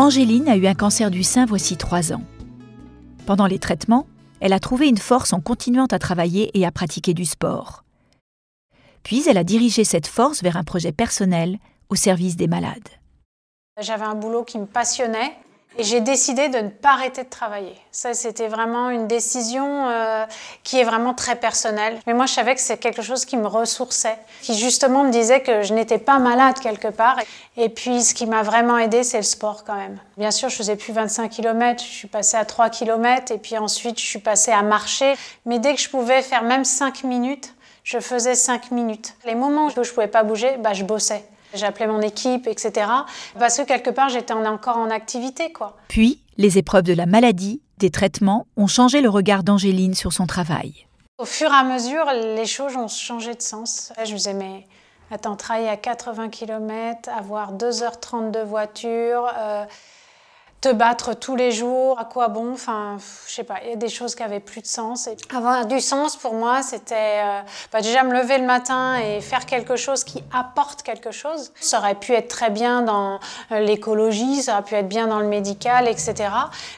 Angéline a eu un cancer du sein voici 3 ans. Pendant les traitements, elle a trouvé une force en continuant à travailler et à pratiquer du sport. Puis elle a dirigé cette force vers un projet personnel au service des malades. J'avais un boulot qui me passionnait et j'ai décidé de ne pas arrêter de travailler. Ça, c'était vraiment une décision qui est vraiment très personnelle. Mais moi, je savais que c'est quelque chose qui me ressourçait, qui justement me disait que je n'étais pas malade quelque part. Et puis, ce qui m'a vraiment aidée, c'est le sport quand même. Bien sûr, je faisais plus 25 km, je suis passée à 3 km et puis ensuite, je suis passée à marcher. Mais dès que je pouvais faire même 5 minutes, je faisais 5 minutes. Les moments où je ne pouvais pas bouger, je bossais. J'appelais mon équipe, etc. Parce que quelque part, j'étais encore en activité, quoi. Puis, les épreuves de la maladie, des traitements, ont changé le regard d'Angéline sur son travail. Au fur et à mesure, les choses ont changé de sens. Je me disais, mais attends, travailler à 80 km, avoir 2h30 de voiture, te battre tous les jours, à quoi bon? Enfin, je sais pas, il y a des choses qui avaient plus de sens. Et avoir du sens, pour moi, c'était déjà me lever le matin et faire quelque chose qui apporte quelque chose. Ça aurait pu être très bien dans l'écologie, ça aurait pu être bien dans le médical, etc.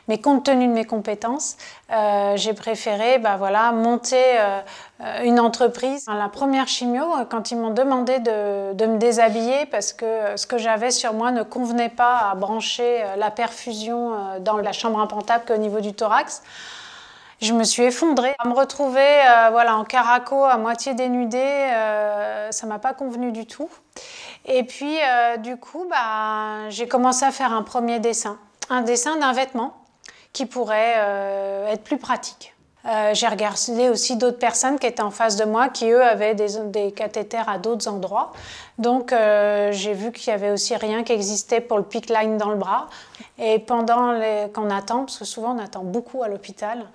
Mais compte tenu de mes compétences, j'ai préféré monter une entreprise. La première chimio, quand ils m'ont demandé de me déshabiller parce que ce que j'avais sur moi ne convenait pas à brancher la perfusion dans la chambre implantable qu'au niveau du thorax, je me suis effondrée. À me retrouver en caraco, à moitié dénudée, ça m'a pas convenu du tout. Et puis du coup, j'ai commencé à faire un premier dessin. Un dessin d'un vêtement qui pourrait être plus pratique. J'ai regardé aussi d'autres personnes qui étaient en face de moi qui, eux, avaient des cathéters à d'autres endroits. Donc, j'ai vu qu'il n'y avait aussi rien qui existait pour le PICC line dans le bras. Et pendant qu'on attend, parce que souvent on attend beaucoup à l'hôpital,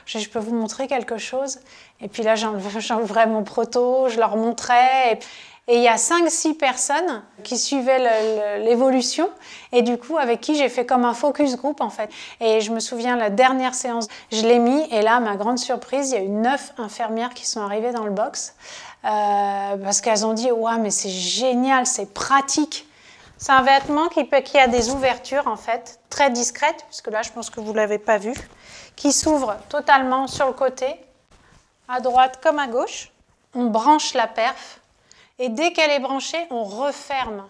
je peux vous montrer quelque chose. Et puis là, j'enlevais mon proto, je leur montrais. Et il y a 5-6 personnes qui suivaient l'évolution et du coup avec qui j'ai fait comme un focus group en fait. Et je me souviens la dernière séance, je l'ai mis et là ma grande surprise, il y a eu 9 infirmières qui sont arrivées dans le box parce qu'elles ont dit « Ouah mais c'est génial, c'est pratique ». C'est un vêtement qui a des ouvertures en fait, très discrètes, puisque là je pense que vous ne l'avez pas vu, qui s'ouvre totalement sur le côté, à droite comme à gauche. On branche la perf. Et dès qu'elle est branchée, on referme.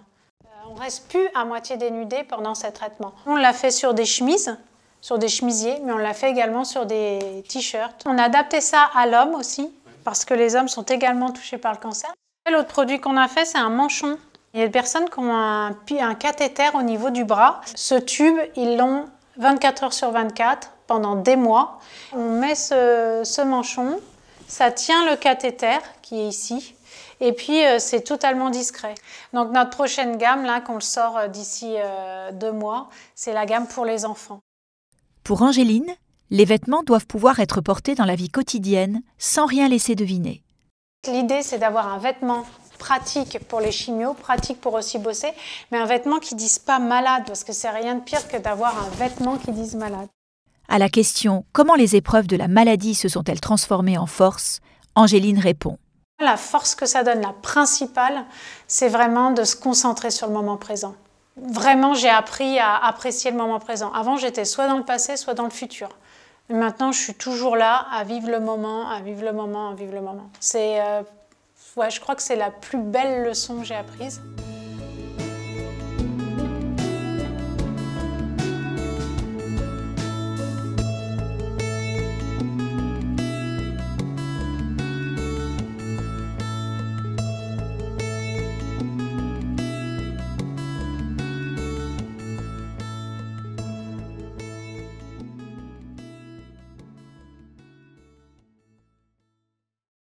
On ne reste plus à moitié dénudé pendant ce traitement. On l'a fait sur des chemises, sur des chemisiers, mais on l'a fait également sur des t-shirts. On a adapté ça à l'homme aussi, parce que les hommes sont également touchés par le cancer. L'autre produit qu'on a fait, c'est un manchon. Il y a des personnes qui ont un cathéter au niveau du bras. Ce tube, ils l'ont 24 heures sur 24, pendant des mois. On met ce manchon, ça tient le cathéter qui est ici. Et puis, c'est totalement discret. Donc, notre prochaine gamme, là, qu'on le sort d'ici 2 mois, c'est la gamme pour les enfants. Pour Angéline, les vêtements doivent pouvoir être portés dans la vie quotidienne sans rien laisser deviner. L'idée, c'est d'avoir un vêtement pratique pour les chimios, pratique pour aussi bosser, mais un vêtement qui ne dise pas malade, parce que c'est rien de pire que d'avoir un vêtement qui dise malade. À la question « Comment les épreuves de la maladie se sont-elles transformées en force ?», Angéline répond. La force que ça donne, la principale, c'est vraiment de se concentrer sur le moment présent. Vraiment, j'ai appris à apprécier le moment présent. Avant, j'étais soit dans le passé, soit dans le futur. Mais maintenant, je suis toujours là à vivre le moment, à vivre le moment, à vivre le moment. Je crois que c'est la plus belle leçon que j'ai apprise.